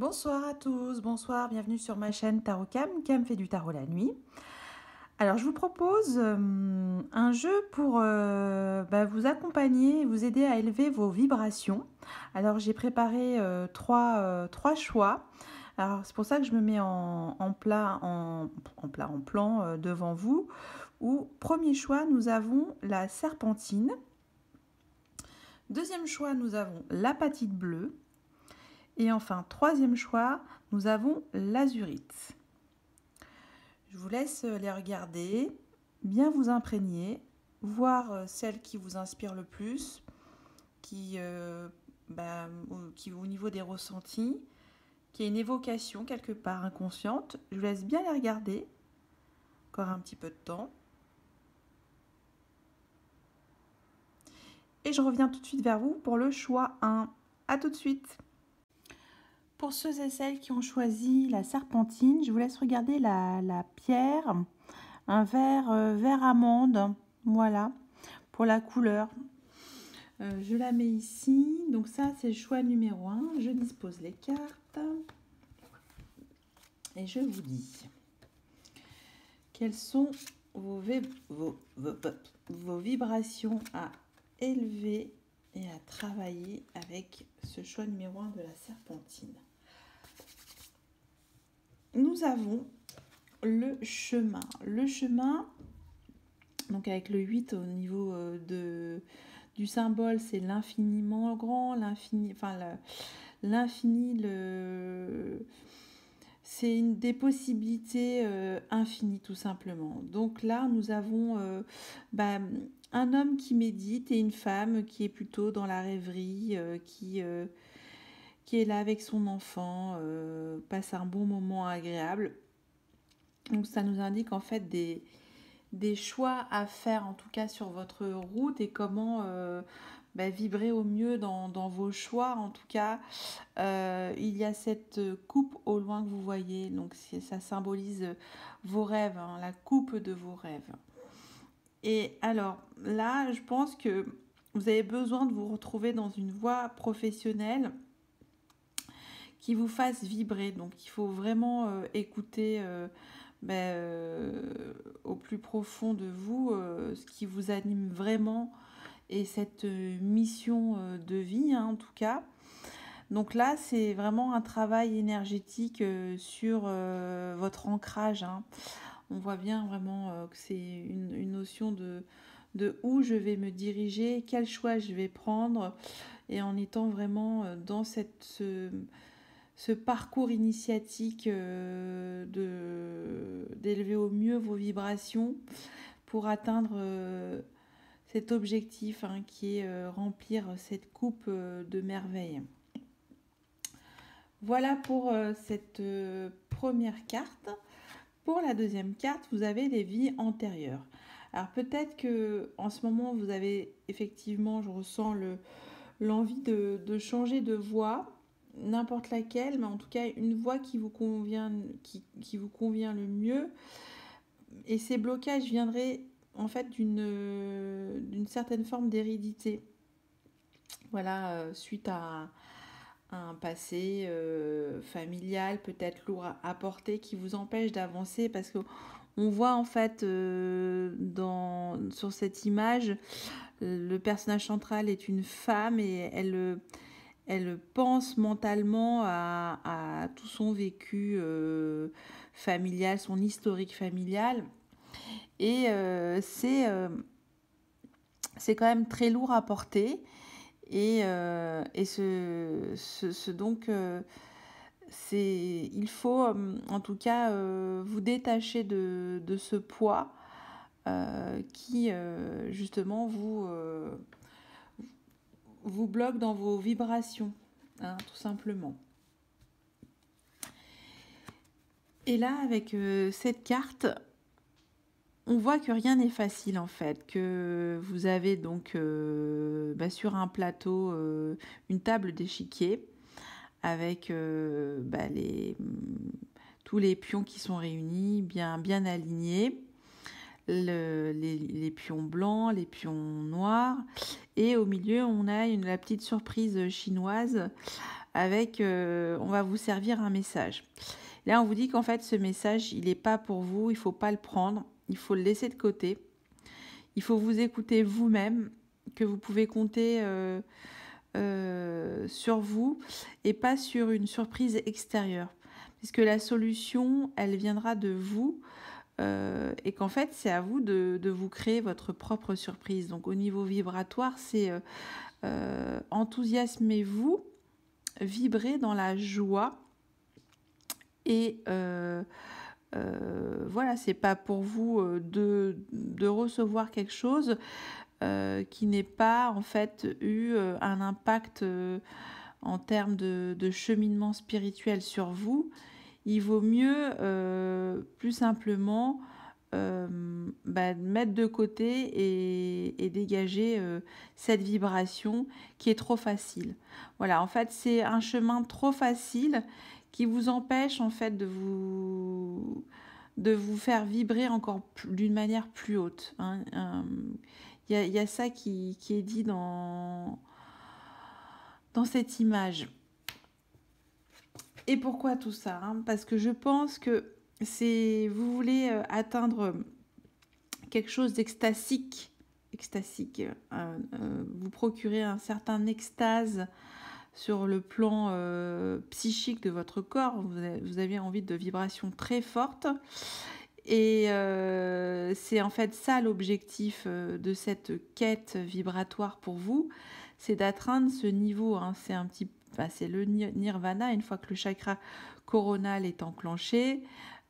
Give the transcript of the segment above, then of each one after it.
Bonsoir à tous, bonsoir, bienvenue sur ma chaîne Tarot Cam fait du tarot la nuit. Alors je vous propose un jeu pour vous accompagner, vous aider à élever vos vibrations. Alors j'ai préparé trois choix. Alors c'est pour ça que je me mets en plan devant vous. Où premier choix nous avons la serpentine. Deuxième choix nous avons l'apatite bleue. Et enfin, troisième choix, nous avons l'azurite. Je vous laisse les regarder, bien vous imprégner, voir celle qui vous inspire le plus, qui au niveau des ressentis, qui est une évocation quelque part inconsciente. Je vous laisse bien les regarder, encore un petit peu de temps. Et je reviens tout de suite vers vous pour le choix 1. A tout de suite. Pour ceux et celles qui ont choisi la serpentine, je vous laisse regarder la pierre, un vert amande, voilà, pour la couleur. Je la mets ici, donc ça c'est le choix numéro 1. Je dispose les cartes et je vous dis quelles sont vos vibrations à élever et à travailler avec ce choix numéro 1 de la serpentine. Nous avons le chemin. Le chemin, donc avec le 8 au niveau du symbole, c'est l'infiniment grand, l'infini, c'est des possibilités infinies tout simplement. Donc là, nous avons un homme qui médite et une femme qui est plutôt dans la rêverie, qui est là avec son enfant, passe un bon moment agréable. Donc ça nous indique en fait des choix à faire en tout cas sur votre route et comment vibrer au mieux dans vos choix. En tout cas, il y a cette coupe au loin que vous voyez, donc ça symbolise vos rêves, hein, la coupe de vos rêves. Et alors là, je pense que vous avez besoin de vous retrouver dans une voie professionnelle qui vous fasse vibrer. Donc il faut vraiment écouter au plus profond de vous ce qui vous anime vraiment et cette mission de vie, hein, en tout cas. Donc là, c'est vraiment un travail énergétique sur votre ancrage, hein. On voit bien vraiment que c'est une notion de où je vais me diriger, quel choix je vais prendre, et en étant vraiment dans ce parcours initiatique d'élever au mieux vos vibrations pour atteindre cet objectif, hein, qui est remplir cette coupe de merveilles. Voilà pour cette première carte. Pour la deuxième carte, vous avez les vies antérieures. Alors peut-être que en ce moment, vous avez effectivement, je ressens l'envie de changer de voie, n'importe laquelle, mais en tout cas une voie qui vous convient, qui vous convient le mieux. Et ces blocages viendraient en fait d'une certaine forme d'hérédité. Voilà, suite à un passé familial peut-être lourd à porter qui vous empêche d'avancer, parce que on voit en fait sur cette image, le personnage central est une femme et elle pense mentalement à tout son vécu familial, son historique familial, et c'est quand même très lourd à porter. Et donc il faut en tout cas vous détacher de ce poids qui justement vous bloque dans vos vibrations, hein, tout simplement. Et là, avec cette carte, on voit que rien n'est facile en fait, que vous avez donc sur un plateau une table d'échiquier avec tous les pions qui sont réunis, bien alignés, les pions blancs, les pions noirs, et au milieu on a la petite surprise chinoise avec, on va vous servir un message. Là, on vous dit qu'en fait, ce message, il n'est pas pour vous, il ne faut pas le prendre, il faut le laisser de côté. Il faut vous écouter vous-même, que vous pouvez compter sur vous et pas sur une surprise extérieure. Puisque la solution, elle viendra de vous et qu'en fait, c'est à vous de vous créer votre propre surprise. Donc, au niveau vibratoire, c'est enthousiasmez-vous, vibrez dans la joie et voilà, c'est pas pour vous de recevoir quelque chose qui n'ait pas en fait eu un impact en termes de cheminement spirituel sur vous. Il vaut mieux plus simplement mettre de côté et dégager cette vibration qui est trop facile. Voilà, en fait, c'est un chemin trop facile qui vous empêche en fait de vous faire vibrer encore d'une manière plus haute. Il y a ça qui est dit dans cette image. Et pourquoi tout ça Parce que je pense que vous voulez atteindre quelque chose d'extatique, vous procurer un certain extase sur le plan psychique de votre corps, vous avez envie de vibrations très fortes et c'est en fait ça l'objectif de cette quête vibratoire pour vous, c'est d'atteindre ce niveau, c'est le nirvana. Une fois que le chakra coronal est enclenché,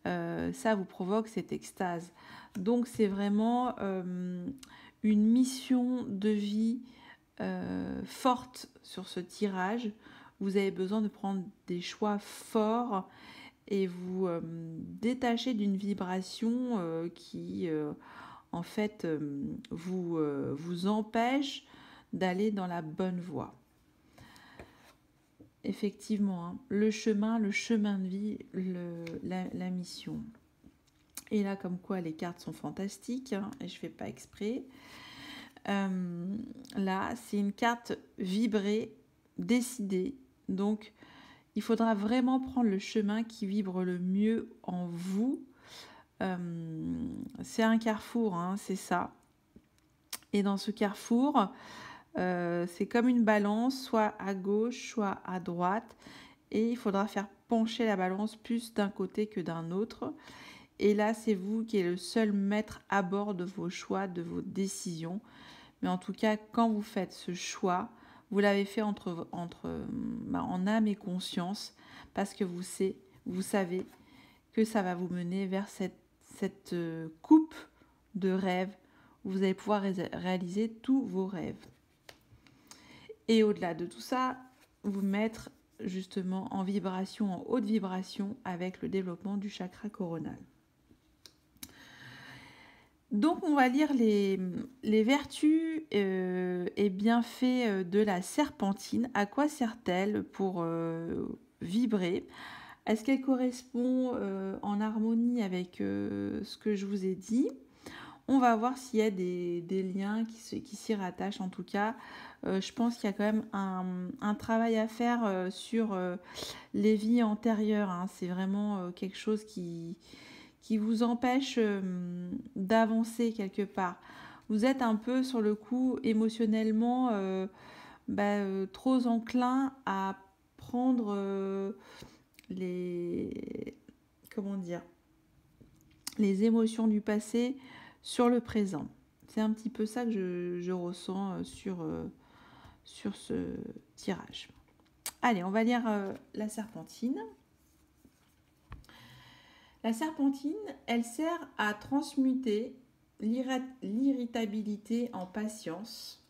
ça vous provoque cette extase. Donc c'est vraiment une mission de vie forte sur ce tirage. Vous avez besoin de prendre des choix forts et vous détacher d'une vibration qui en fait vous empêche d'aller dans la bonne voie. Effectivement, le chemin de vie, la mission. Et là, comme quoi, les cartes sont fantastiques, et je ne fais pas exprès. Là, c'est une carte vibrée, décidée. Donc, il faudra vraiment prendre le chemin qui vibre le mieux en vous. C'est un carrefour, c'est ça. Et dans ce carrefour, c'est comme une balance, soit à gauche, soit à droite. Et il faudra faire pencher la balance plus d'un côté que d'un autre. Et là, c'est vous qui êtes le seul maître à bord de vos choix, de vos décisions. Mais en tout cas, quand vous faites ce choix, vous l'avez fait en âme et conscience, parce que vous savez que ça va vous mener vers cette coupe de rêves où vous allez pouvoir réaliser tous vos rêves. Et au-delà de tout ça, vous mettre justement en vibration, en haute vibration, avec le développement du chakra coronal. Donc, on va lire les vertus et bienfaits de la serpentine. À quoi sert-elle pour vibrer? Est-ce qu'elle correspond en harmonie avec ce que je vous ai dit? On va voir s'il y a des liens qui s'y rattachent. En tout cas, je pense qu'il y a quand même un travail à faire sur les vies antérieures. C'est vraiment quelque chose qui vous empêche d'avancer quelque part. Vous êtes un peu sur le coup émotionnellement trop enclin à prendre les émotions du passé sur le présent. C'est un petit peu ça que je ressens sur ce tirage. Allez, on va lire la serpentine. La serpentine, elle sert à transmuter l'irritabilité en patience,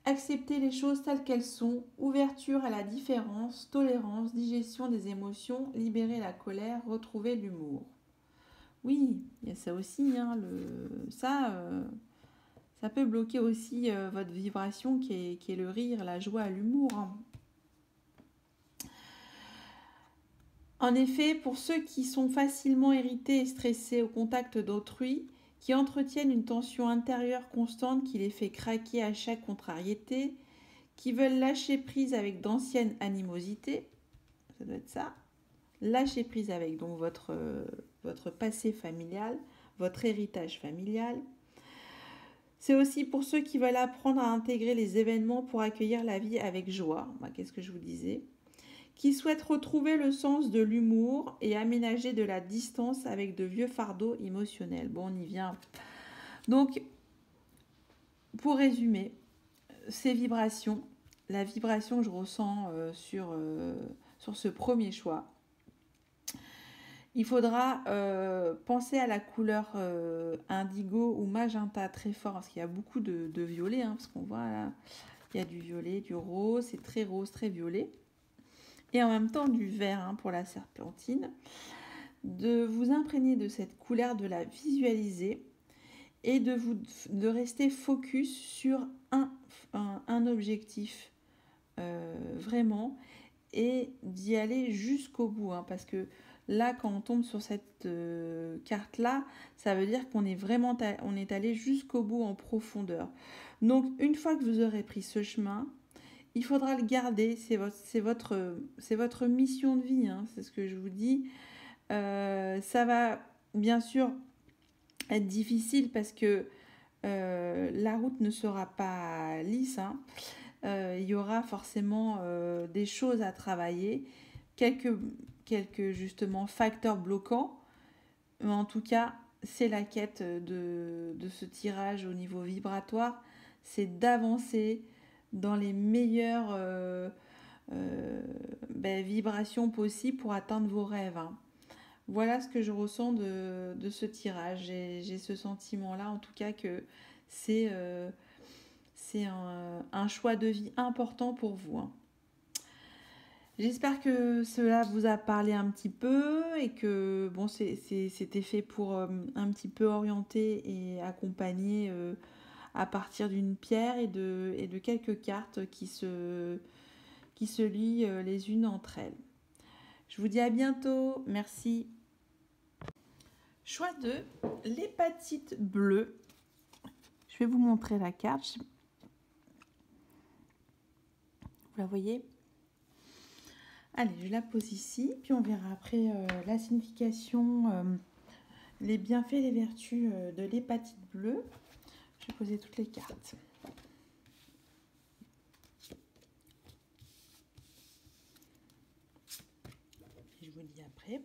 accepter les choses telles qu'elles sont, ouverture à la différence, tolérance, digestion des émotions, libérer la colère, retrouver l'humour. Oui, il y a ça aussi, ça peut bloquer aussi votre vibration qui est le rire, la joie, l'humour. En effet, pour ceux qui sont facilement irrités et stressés au contact d'autrui, qui entretiennent une tension intérieure constante qui les fait craquer à chaque contrariété, qui veulent lâcher prise avec d'anciennes animosités, ça doit être ça, lâcher prise avec donc votre passé familial, votre héritage familial. C'est aussi pour ceux qui veulent apprendre à intégrer les événements pour accueillir la vie avec joie. Qu'est-ce que je vous disais? Qui souhaitent retrouver le sens de l'humour et aménager de la distance avec de vieux fardeaux émotionnels. Bon, on y vient. Donc, pour résumer, ces vibrations, la vibration que je ressens sur ce premier choix, il faudra penser à la couleur indigo ou magenta très fort, parce qu'il y a beaucoup de violet, parce qu'on voit là, il y a du violet, du rose, c'est très rose, très violet. Et en même temps du vert pour la serpentine. De vous imprégner de cette couleur, de la visualiser et de rester focus sur un objectif vraiment, et d'y aller jusqu'au bout, parce que là, quand on tombe sur cette carte-là, ça veut dire qu'on est vraiment on est allé jusqu'au bout en profondeur. Donc, une fois que vous aurez pris ce chemin, il faudra le garder. C'est votre mission de vie, c'est ce que je vous dis. Ça va bien sûr être difficile parce que la route ne sera pas lisse. Il y aura forcément des choses à travailler, quelques justement facteurs bloquants, mais en tout cas c'est la quête de ce tirage au niveau vibratoire, c'est d'avancer dans les meilleures vibrations possibles pour atteindre vos rêves. Voilà ce que je ressens de ce tirage. J'ai ce sentiment-là, en tout cas, que c'est un choix de vie important pour vous. J'espère que cela vous a parlé un petit peu et que bon, c'était fait pour un petit peu orienter et accompagner à partir d'une pierre et de quelques cartes qui se lient les unes entre elles. Je vous dis à bientôt. Merci. Choix 2, l'hépatite bleue. Je vais vous montrer la carte. Vous la voyez? Allez, je la pose ici, puis on verra après la signification, les bienfaits et les vertus de l'hépatite bleue. Je vais poser toutes les cartes. Et je vous dis après.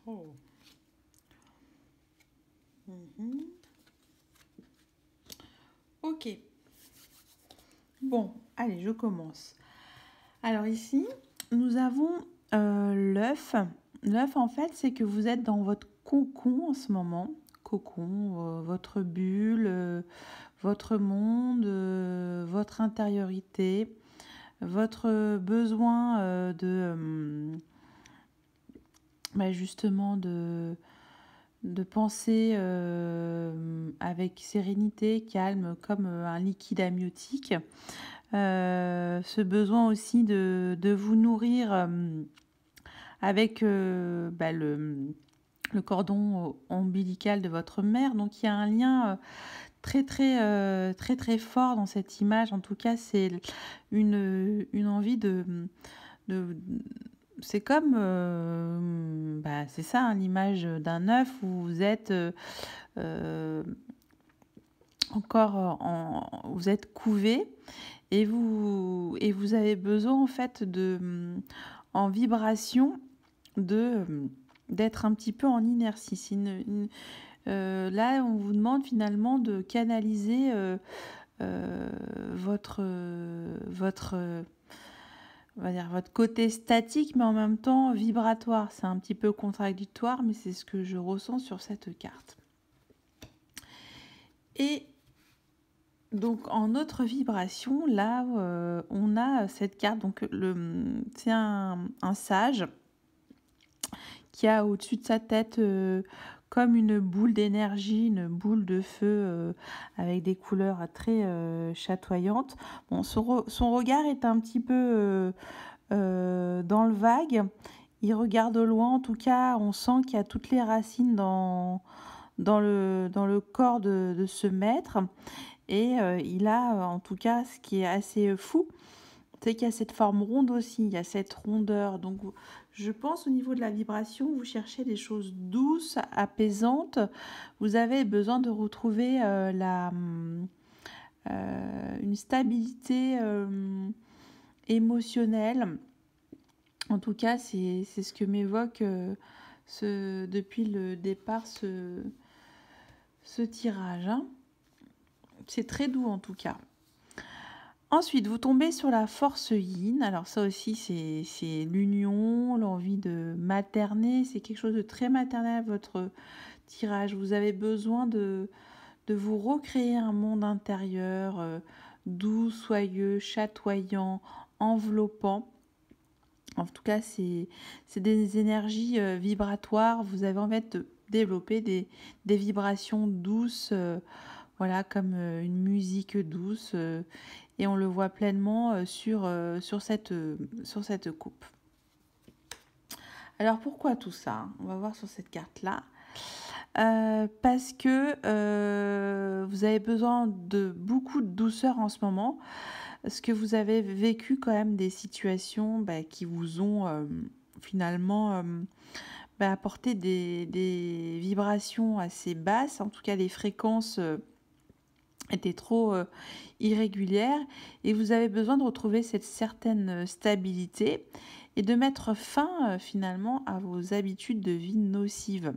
Oh. Ok. Bon, allez, je commence. Alors ici, nous avons l'œuf. L'œuf, en fait, c'est que vous êtes dans votre cocon en ce moment. Cocon, votre bulle, votre monde, votre intériorité, votre besoin justement de penser avec sérénité, calme, comme un liquide amniotique. Ce besoin aussi de vous nourrir avec le cordon ombilical de votre mère. Donc il y a un lien très fort dans cette image. En tout cas, c'est une envie c'est comme c'est ça, l'image d'un œuf où vous êtes vous êtes couvé et vous avez besoin en fait en vibration d'être un petit peu en inertie. Là, on vous demande finalement de canaliser votre côté statique, mais en même temps vibratoire. C'est un petit peu contradictoire, mais c'est ce que je ressens sur cette carte. Et donc en autre vibration, là, on a cette carte. Donc c'est un sage qui a au-dessus de sa tête comme une boule d'énergie, une boule de feu avec des couleurs très chatoyantes. Bon, son regard est un petit peu dans le vague. Il regarde au loin. En tout cas, on sent qu'il y a toutes les racines dans le corps de ce maître. Et il a, en tout cas, ce qui est assez fou, c'est qu'il y a cette forme ronde aussi, il y a cette rondeur. Donc, je pense au niveau de la vibration, vous cherchez des choses douces, apaisantes. Vous avez besoin de retrouver une stabilité émotionnelle. En tout cas, c'est ce que m'évoque depuis le départ ce tirage, hein. C'est très doux en tout cas. Ensuite, vous tombez sur la force yin. Alors ça aussi, c'est l'union, l'envie de materner. C'est quelque chose de très maternel, votre tirage. Vous avez besoin de vous recréer un monde intérieur doux, soyeux, chatoyant, enveloppant. En tout cas, c'est des énergies vibratoires. Vous avez envie de développer des vibrations douces, voilà, comme une musique douce. Et on le voit pleinement sur cette coupe. Alors, pourquoi tout ça? On va voir sur cette carte-là. Parce que vous avez besoin de beaucoup de douceur en ce moment. Parce que vous avez vécu quand même des situations qui vous ont finalement apporté des vibrations assez basses. En tout cas, les fréquences étaient trop irrégulières. Et vous avez besoin de retrouver cette certaine stabilité et de mettre fin finalement à vos habitudes de vie nocives.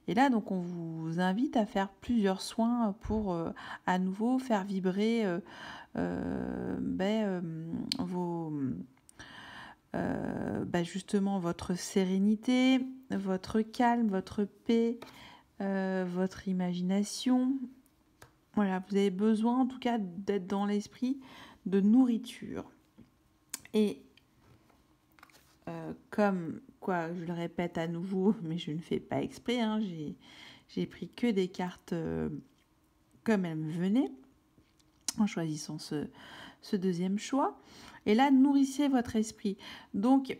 Et là, donc, on vous invite à faire plusieurs soins pour à nouveau faire vibrer justement votre sérénité, votre calme, votre paix, votre imagination. Voilà, vous avez besoin en tout cas d'être dans l'esprit de nourriture. Et comme quoi, je le répète à nouveau, mais je ne fais pas exprès, hein, j'ai pris que des cartes comme elles me venaient, en choisissant ce deuxième choix. Et là, nourrissez votre esprit. Donc,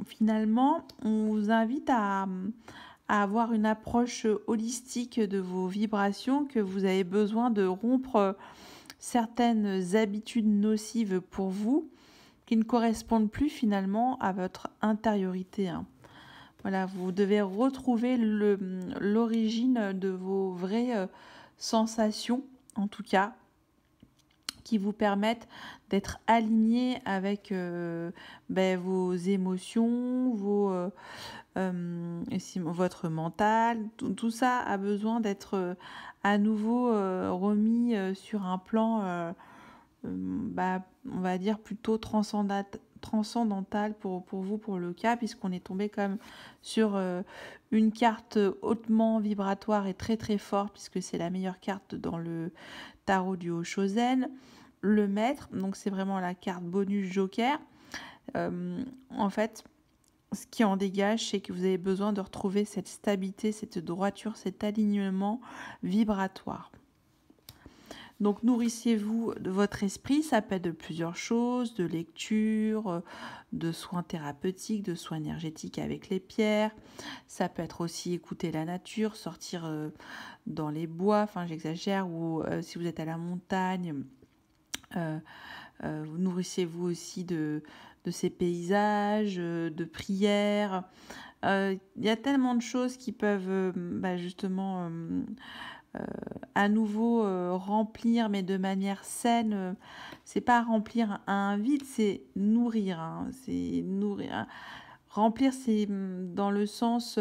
finalement, on vous invite à avoir une approche holistique de vos vibrations, que vous avez besoin de rompre certaines habitudes nocives pour vous, qui ne correspondent plus finalement à votre intériorité, hein. Voilà, vous devez retrouver l'origine de vos vraies sensations, en tout cas, qui vous permettent d'être alignés avec vos émotions, votre mental. Tout ça a besoin d'être à nouveau remis sur un plan, on va dire, plutôt transcendantal pour vous, pour le cas, puisqu'on est tombé quand même sur une carte hautement vibratoire et très très forte, puisque c'est la meilleure carte dans le tarot du Oshozen, le maître. Donc c'est vraiment la carte bonus joker. En fait, ce qui en dégage, c'est que vous avez besoin de retrouver cette stabilité, cette droiture, cet alignement vibratoire. Donc nourrissez-vous de votre esprit, ça peut être de plusieurs choses, de lecture, de soins thérapeutiques, de soins énergétiques avec les pierres. Ça peut être aussi écouter la nature, sortir dans les bois, enfin j'exagère, ou si vous êtes à la montagne, nourrissez-vous aussi de ces paysages, de prières. Il y a tellement de choses qui peuvent justement à nouveau remplir, mais de manière saine. C'est pas remplir un vide, c'est nourrir, hein. C'est nourrir, hein. Remplir, c'est dans le sens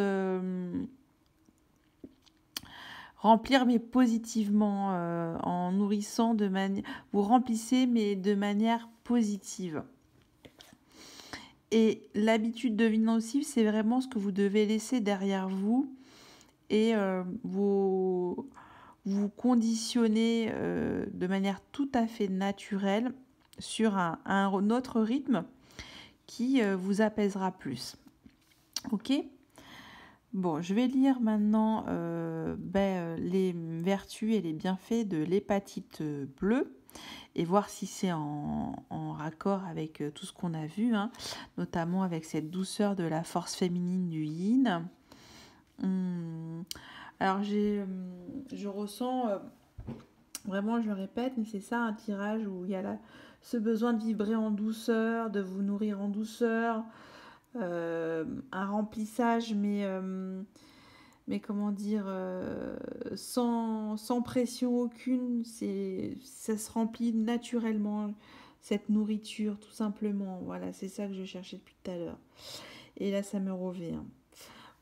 remplir, mais positivement, en nourrissant de manière. Vous remplissez, mais de manière positive. Et l'habitude de vie nocive, c'est vraiment ce que vous devez laisser derrière vous et vous conditionner de manière tout à fait naturelle sur un autre rythme qui vous apaisera plus. Ok ? Bon, je vais lire maintenant les vertus et les bienfaits de l'hépatite bleue et voir si c'est en raccord avec tout ce qu'on a vu, hein, notamment avec cette douceur de la force féminine du yin. Alors, je ressens Vraiment, je le répète, mais c'est ça un tirage où il y a ce besoin de vibrer en douceur, de vous nourrir en douceur, un remplissage, mais comment dire, sans pression aucune, ça se remplit naturellement, cette nourriture, tout simplement. Voilà, c'est ça que je cherchais depuis tout à l'heure. Et là, ça me revient.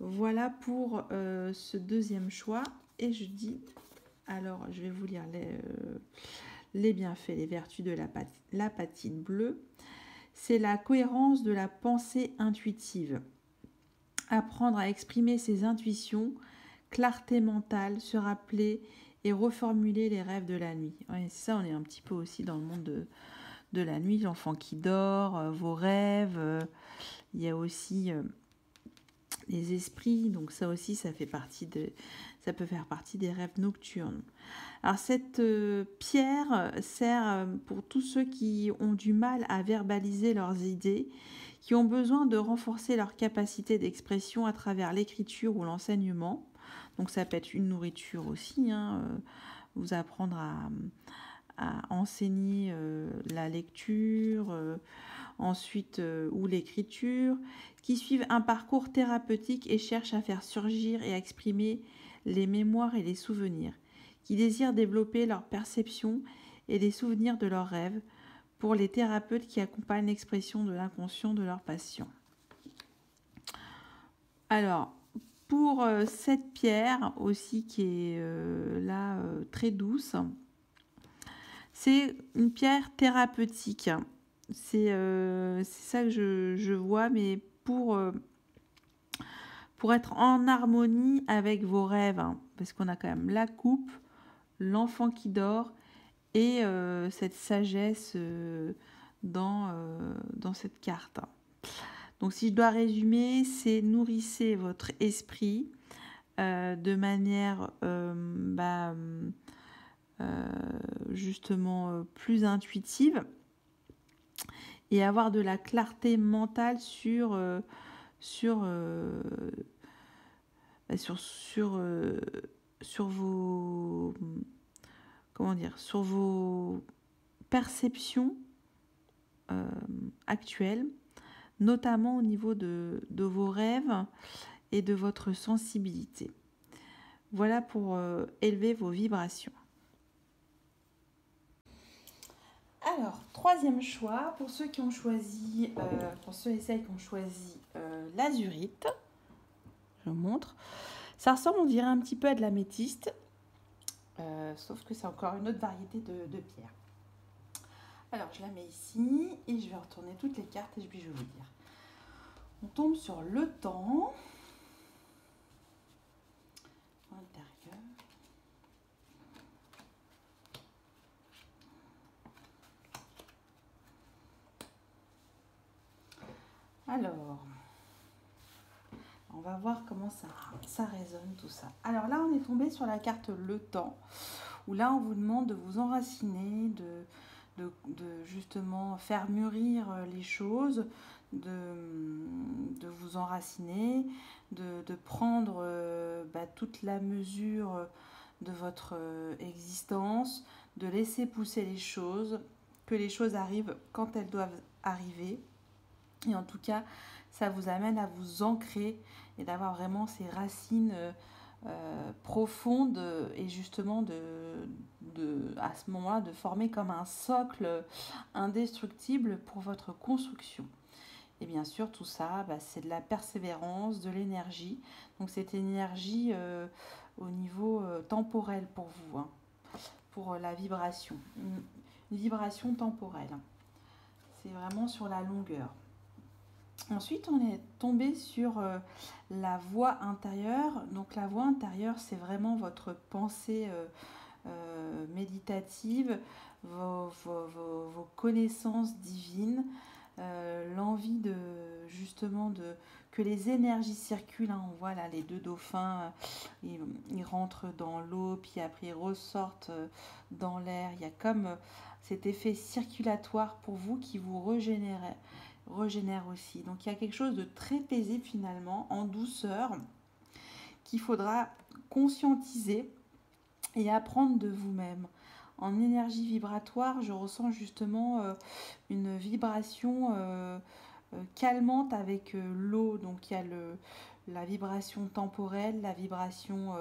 Voilà pour ce deuxième choix. Et je dis, alors, je vais vous lire les bienfaits, les vertus de l'apatite bleue. C'est la cohérence de la pensée intuitive. Apprendre à exprimer ses intuitions, clarté mentale, se rappeler et reformuler les rêves de la nuit. Ouais, c'est ça, on est un petit peu aussi dans le monde de la nuit, l'enfant qui dort, vos rêves. Il y a aussi les esprits, donc ça aussi, ça peut faire partie des rêves nocturnes. Alors cette pierre sert pour tous ceux qui ont du mal à verbaliser leurs idées, qui ont besoin de renforcer leur capacité d'expression à travers l'écriture ou l'enseignement. Donc ça peut être une nourriture aussi, vous apprendre à enseigner la lecture, ensuite ou l'écriture, qui suivent un parcours thérapeutique et cherchent à faire surgir et à exprimer les mémoires et les souvenirs, qui désirent développer leur perception et les souvenirs de leurs rêves, pour les thérapeutes qui accompagnent l'expression de l'inconscient de leurs patients. Alors, pour cette pierre aussi qui est très douce, c'est une pierre thérapeutique. C'est ça que je vois, mais pour être en harmonie avec vos rêves, parce qu'on a quand même la coupe, l'enfant qui dort et cette sagesse dans cette carte. Donc si je dois résumer, c'est nourrissez votre esprit de manière justement plus intuitive et avoir de la clarté mentale sur vos sur vos perceptions actuelles, notamment au niveau de vos rêves et de votre sensibilité. Voilà pour élever vos vibrations. Alors, troisième choix, pour ceux qui ont choisi, pour ceux et celles qui ont choisi l'azurite, je vous montre. Ça ressemble, on dirait un petit peu à de l'améthyste, sauf que c'est encore une autre variété de pierre. Alors, je la mets ici et je vais retourner toutes les cartes et puis je vais vous dire. On tombe sur le temps. Intérieur. Alors, on va voir comment ça résonne tout ça. Alors là, on est tombé sur la carte le temps, où là, on vous demande de vous enraciner, de justement faire mûrir les choses, de vous enraciner, de prendre toute la mesure de votre existence, de laisser pousser les choses, que les choses arrivent quand elles doivent arriver. Et en tout cas, ça vous amène à vous ancrer et d'avoir vraiment ces racines profondes et justement à ce moment-là de former comme un socle indestructible pour votre construction. Et bien sûr, tout ça, c'est de la persévérance, de l'énergie. Donc cette énergie au niveau temporel pour vous, pour la vibration. Une vibration temporelle. C'est vraiment sur la longueur. Ensuite, on est tombé sur la voix intérieure. Donc la voix intérieure, c'est vraiment votre pensée méditative, vos connaissances divines, l'envie que les énergies circulent. On voit là les deux dauphins, ils rentrent dans l'eau, puis après ils ressortent dans l'air. Il y a comme cet effet circulatoire pour vous qui vous régénère aussi. Donc il y a quelque chose de très paisible finalement, en douceur, qu'il faudra conscientiser et apprendre de vous-même en énergie vibratoire, je ressens justement une vibration calmante avec l'eau. Donc il y a la vibration temporelle, la vibration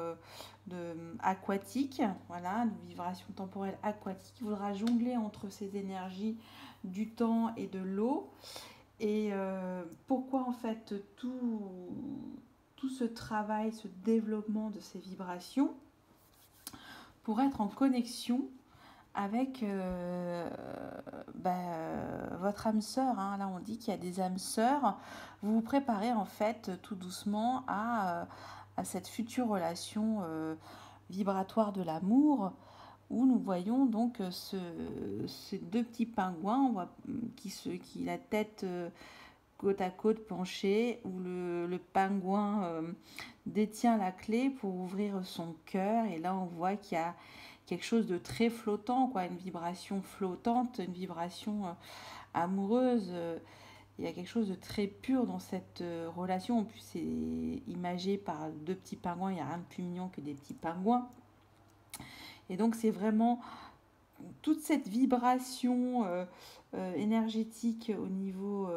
aquatique. Voilà, une vibration temporelle aquatique. Il faudra jongler entre ces énergies du temps et de l'eau. Et pourquoi en fait tout ce travail, ce développement de ces vibrations pour être en connexion avec votre âme sœur. Hein. Là, on dit qu'il y a des âmes sœurs. Vous vous préparez en fait tout doucement à cette future relation vibratoire de l'amour où nous voyons donc ces deux petits pingouins qui la tête côte à côte penchée, où le pingouin détient la clé pour ouvrir son cœur. Et là, on voit qu'il y a quelque chose de très flottant, quoi, une vibration flottante, une vibration amoureuse. Il y a quelque chose de très pur dans cette relation. En plus, c'est imagé par deux petits pingouins. Il n'y a rien de plus mignon que des petits pingouins. Et donc, c'est vraiment toute cette vibration énergétique au niveau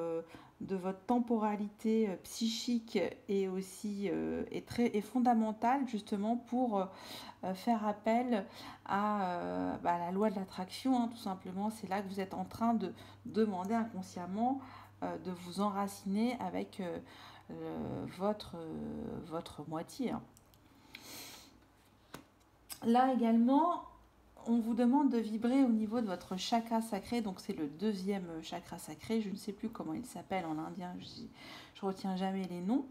de votre temporalité psychique et aussi est fondamentale justement pour faire appel à la loi de l'attraction, hein, tout simplement. C'est là que vous êtes en train de demander inconsciemment de vous enraciner avec votre moitié. Hein. Là également, on vous demande de vibrer au niveau de votre chakra sacré, donc c'est le deuxième chakra sacré, je ne sais plus comment il s'appelle en indien, je retiens jamais les noms.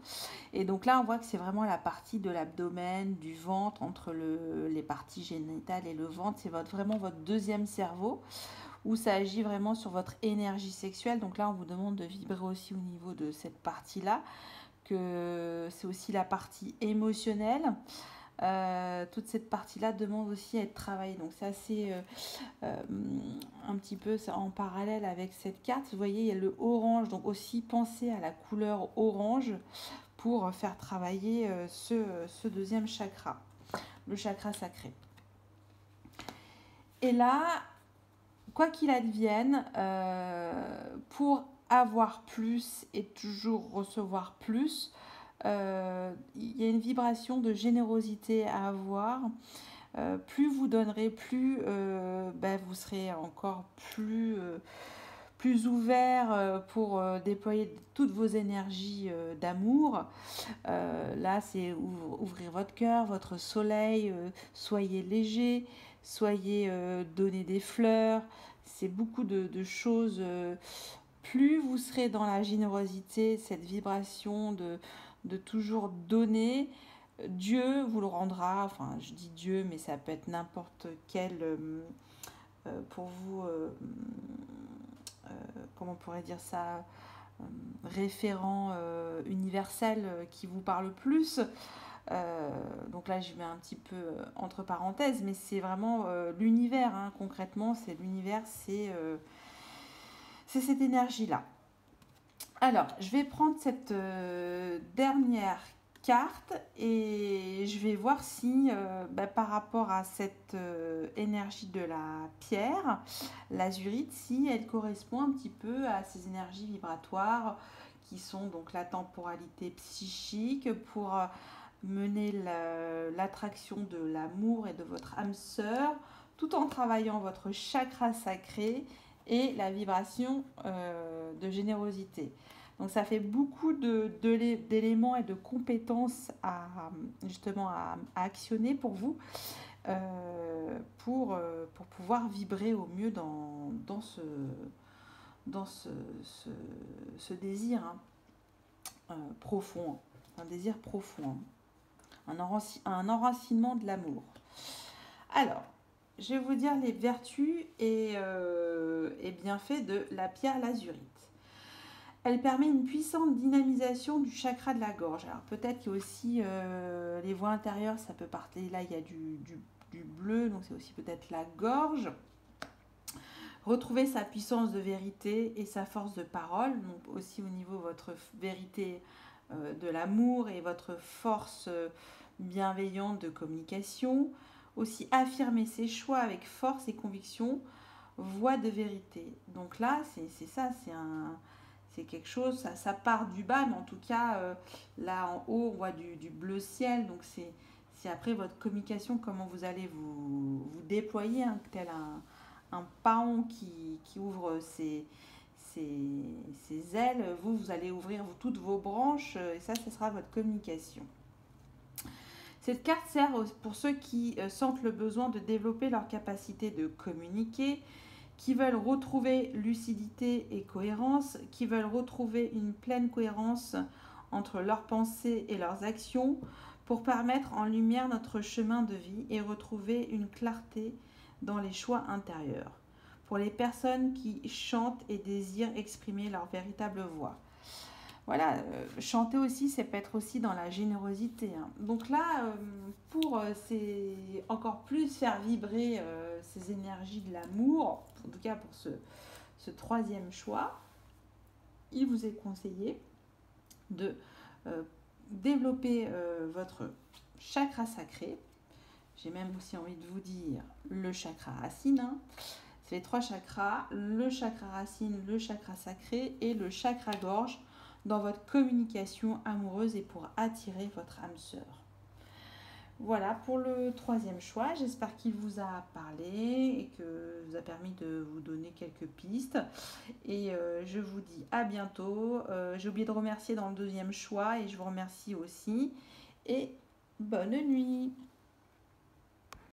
Et donc là, on voit que c'est vraiment la partie de l'abdomen, du ventre, entre les parties génitales et le ventre, c'est vraiment votre deuxième cerveau, où ça agit vraiment sur votre énergie sexuelle. Donc là, on vous demande de vibrer aussi au niveau de cette partie-là, que c'est aussi la partie émotionnelle. Toute cette partie-là demande aussi à être travaillée. Donc c'est assez un petit peu en parallèle avec cette carte. Vous voyez, il y a le orange. Donc aussi pensez à la couleur orange pour faire travailler ce deuxième chakra, le chakra sacré. Et là, quoi qu'il advienne, pour avoir plus et toujours recevoir plus, il y a une vibration de générosité à avoir. Plus vous donnerez, plus vous serez encore plus ouvert pour déployer toutes vos énergies d'amour. Là, c'est ouvrir votre cœur, votre soleil, soyez léger, soyez donner des fleurs. C'est beaucoup de choses. Plus vous serez dans la générosité, cette vibration de toujours donner, Dieu vous le rendra. Enfin, je dis Dieu, mais ça peut être n'importe quel, pour vous, comment on pourrait dire ça, référent universel qui vous parle plus. Donc là, je mets un petit peu entre parenthèses, mais c'est vraiment l'univers, hein, concrètement, c'est l'univers, c'est cette énergie-là. Alors, je vais prendre cette dernière carte et je vais voir si par rapport à cette énergie de la pierre, l'azurite, si elle correspond un petit peu à ces énergies vibratoires qui sont donc la temporalité psychique pour mener l'attraction de l'amour et de votre âme sœur tout en travaillant votre chakra sacré et la vibration de générosité. Donc ça fait beaucoup d'éléments et de compétences justement à actionner pour vous pour pouvoir vibrer au mieux dans ce désir profond, un désir profond, un enracinement de l'amour. Alors, je vais vous dire les vertus et bienfaits de la pierre lazurite. Elle permet une puissante dynamisation du chakra de la gorge. Alors peut-être qu'il y a aussi les voies intérieures, ça peut partir. Là, il y a du bleu, donc c'est aussi peut-être la gorge. Retrouver sa puissance de vérité et sa force de parole, donc aussi au niveau de votre vérité de l'amour et votre force bienveillante de communication. aussi affirmer ses choix avec force et conviction, voie de vérité. Donc là, c'est ça, c'est quelque chose, ça part du bas, mais en tout cas, là en haut, on voit du bleu ciel, donc c'est après votre communication, comment vous allez vous déployer, hein, tel un paon qui ouvre ses ailes, vous allez ouvrir toutes vos branches, et ça, ce sera votre communication. Cette carte sert pour ceux qui sentent le besoin de développer leur capacité de communiquer, qui veulent retrouver lucidité et cohérence, qui veulent retrouver une pleine cohérence entre leurs pensées et leurs actions pour permettre en lumière notre chemin de vie et retrouver une clarté dans les choix intérieurs. Pour les personnes qui chantent et désirent exprimer leur véritable voix. Voilà, chanter aussi, ça peut être aussi dans la générosité, hein. Donc là, pour encore plus faire vibrer ces énergies de l'amour, en tout cas pour ce troisième choix, il vous est conseillé de développer votre chakra sacré. J'ai même aussi envie de vous dire le chakra racine, hein. C'est les 3 chakras, le chakra racine, le chakra sacré et le chakra gorge dans votre communication amoureuse et pour attirer votre âme sœur. Voilà pour le troisième choix. J'espère qu'il vous a parlé et que vous a permis de vous donner quelques pistes. Et je vous dis à bientôt. J'ai oublié de remercier dans le deuxième choix et je vous remercie aussi. Et bonne nuit.